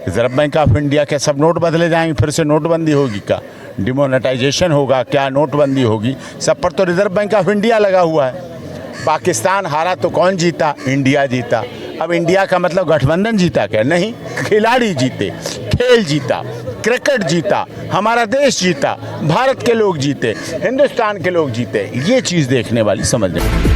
Reserve bank of India के सब note बदले जाएंगे, फिर से नोटबंदी होगी क्या, डिमोनेटाइजेशन होगा क्या, नोटबंदी होगी, सब पर तो रिजर्व बैंक ऑफ इंडिया लगा हुआ है। पाकिस्तान हारा तो कौन जीता? इंडिया जीता। अब इंडिया का मतलब गठबंधन जीता क्या? नहीं, खिलाड़ी जीते, खेल जीता, क्रिकेट जीता, हमारा देश जीता, भारत के लोग जीते, हिंदुस्तान के लोग जीते। ये चीज़ देखने वाली, समझने वाली।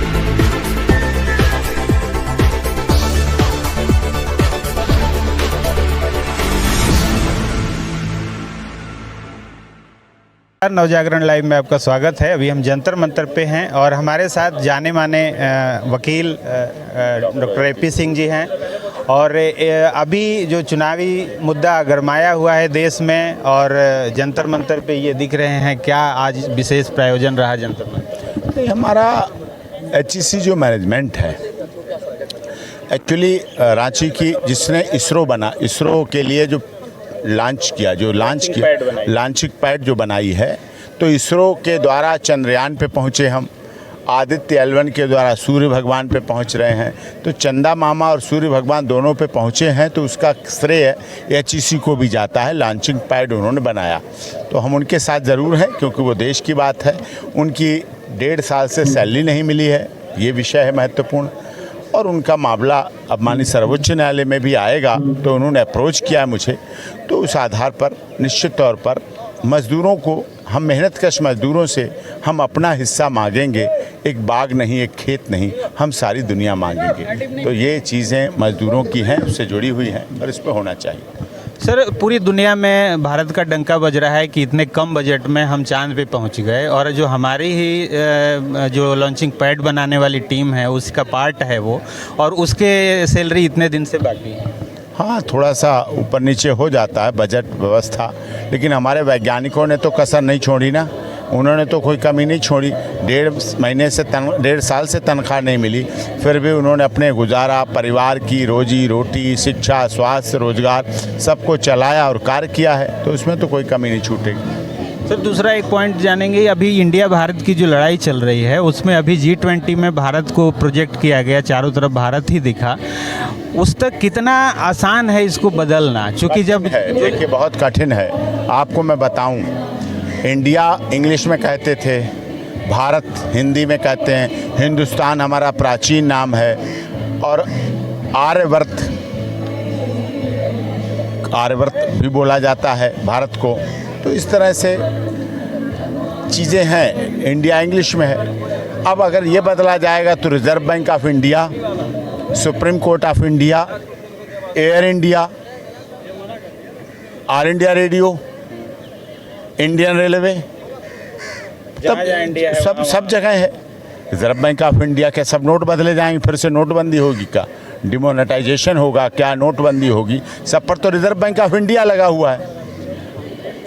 नवजागरण लाइव में आपका स्वागत है। अभी हम जंतर मंतर पे हैं और हमारे साथ जाने माने वकील डॉक्टर एपी सिंह जी हैं। और अभी जो चुनावी मुद्दा गरमाया हुआ है देश में, और जंतर मंतर पे ये दिख रहे हैं, क्या आज विशेष प्रायोजन रहा जंतर मंतर? हमारा HEC जो मैनेजमेंट है, एक्चुअली रांची की जिसने इसरो बना, इसरो के लिए जो लॉन्चिंग पैड जो बनाई है, तो इसरो के द्वारा चंद्रयान पे पहुँचे हम, आदित्य L1 के द्वारा सूर्य भगवान पे पहुँच रहे हैं, तो चंदा मामा और सूर्य भगवान दोनों पे पहुँचे हैं, तो उसका श्रेय HEC को भी जाता है। लॉन्चिंग पैड उन्होंने बनाया, तो हम उनके साथ ज़रूर हैं, क्योंकि वो देश की बात है। उनकी 1.5 साल से सैलरी नहीं मिली है, ये विषय है महत्वपूर्ण, और उनका मामला अब माननीय सर्वोच्च न्यायालय में भी आएगा, तो उन्होंने अप्रोच किया मुझे, तो उस आधार पर निश्चित तौर पर मज़दूरों को, हम मेहनतकश मज़दूरों से हम अपना हिस्सा मांगेंगे। एक बाग नहीं, एक खेत नहीं, हम सारी दुनिया मांगेंगे। तो ये चीज़ें मज़दूरों की हैं, उससे जुड़ी हुई हैं, और इस पर होना चाहिए। सर, पूरी दुनिया में भारत का डंका बज रहा है कि इतने कम बजट में हम चांद पे पहुंच गए, और जो हमारी ही जो लॉन्चिंग पैड बनाने वाली टीम है उसका पार्ट है वो, और उसके सैलरी इतने दिन से बाकी है। हाँ, थोड़ा सा ऊपर नीचे हो जाता है बजट व्यवस्था, लेकिन हमारे वैज्ञानिकों ने तो कसर नहीं छोड़ी ना, उन्होंने तो कोई कमी नहीं छोड़ी। 1.5 साल से तनख्वाह नहीं मिली, फिर भी उन्होंने अपने गुजारा, परिवार की रोजी रोटी, शिक्षा, स्वास्थ्य, रोजगार सबको चलाया और कार्य किया है, तो उसमें तो कोई कमी नहीं छूटेगी। सर, दूसरा एक पॉइंट जानेंगे, अभी इंडिया भारत की जो लड़ाई चल रही है उसमें अभी G20 में भारत को प्रोजेक्ट किया गया, चारों तरफ भारत ही दिखा, उस तक कितना आसान है इसको बदलना? चूँकि जब देखिए बहुत कठिन है, आपको मैं बताऊं, इंडिया इंग्लिश में कहते थे, भारत हिंदी में कहते हैं, हिंदुस्तान हमारा प्राचीन नाम है, और आर्यवर्त भी बोला जाता है भारत को। तो इस तरह से चीज़ें हैं, इंडिया इंग्लिश में है। अब अगर ये बदला जाएगा तो reserve bank of India, supreme court of India, air India, all India radio, Indian railway, तब सब जगह है। रिजर्व बैंक ऑफ इंडिया के सब नोट बदले जाएंगे, फिर से नोटबंदी होगी क्या, डिमोनेटाइजेशन होगा क्या, नोटबंदी होगी, सब पर तो रिजर्व बैंक ऑफ इंडिया लगा हुआ है।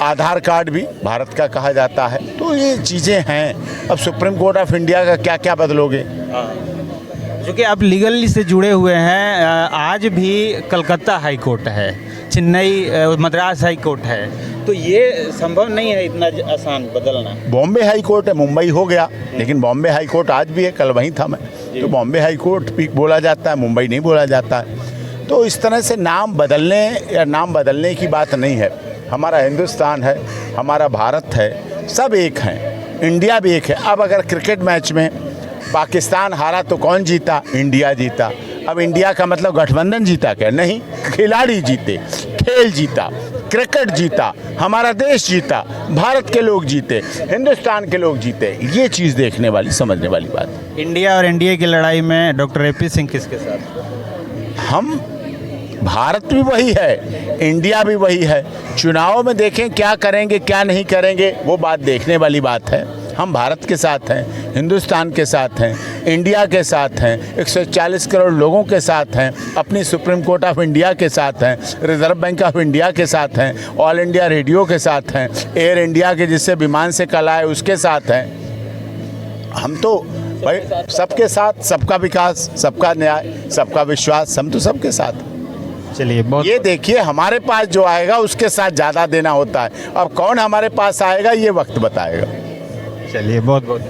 आधार कार्ड भी भारत का कहा जाता है। तो ये चीज़ें हैं। अब सुप्रीम कोर्ट ऑफ इंडिया का क्या क्या बदलोगे? क्योंकि आप लीगली से जुड़े हुए हैं, आज भी कलकत्ता हाई कोर्ट है, चेन्नई मद्रास हाई कोर्ट है, तो ये संभव नहीं है इतना आसान बदलना। बॉम्बे हाई कोर्ट है, मुंबई हो गया, लेकिन बॉम्बे हाई कोर्ट आज भी है, कल वहीं था मैं, तो बॉम्बे हाई कोर्ट भी बोला जाता है, मुंबई नहीं बोला जाता है। तो इस तरह से नाम बदलने या नाम बदलने की बात नहीं है। हमारा हिंदुस्तान है, हमारा भारत है, सब एक हैं, इंडिया भी एक है। अब अगर क्रिकेट मैच में पाकिस्तान हारा तो कौन जीता? इंडिया जीता। अब इंडिया का मतलब गठबंधन जीता क्या? नहीं, खिलाड़ी जीते, खेल जीता, क्रिकेट जीता, हमारा देश जीता, भारत के लोग जीते, हिंदुस्तान के लोग जीते। ये चीज़ देखने वाली, समझने वाली बात। इंडिया और एनडीए की लड़ाई में डॉक्टर एपी सिंह किसके साथ? हम, भारत भी वही है, इंडिया भी वही है। चुनाव में देखें क्या करेंगे क्या नहीं करेंगे, वो बात देखने वाली बात है। हम भारत के साथ हैं, हिंदुस्तान के साथ हैं, इंडिया के साथ हैं, 140 करोड़ लोगों के साथ हैं, अपनी सुप्रीम कोर्ट ऑफ इंडिया के साथ हैं, रिजर्व बैंक ऑफ इंडिया के साथ हैं, ऑल इंडिया रेडियो के साथ हैं, एयर इंडिया के जिससे विमान से कल आए उसके साथ हैं। हम तो भाई सबके साथ, सबका विकास, सबका न्याय, सबका विश्वास, हम तो सबके साथ। चलिए, बहुत ये देखिए, हमारे पास जो आएगा उसके साथ ज़्यादा देना होता है। अब कौन हमारे पास आएगा ये वक्त बताएगा। चलिए, बहुत बहुत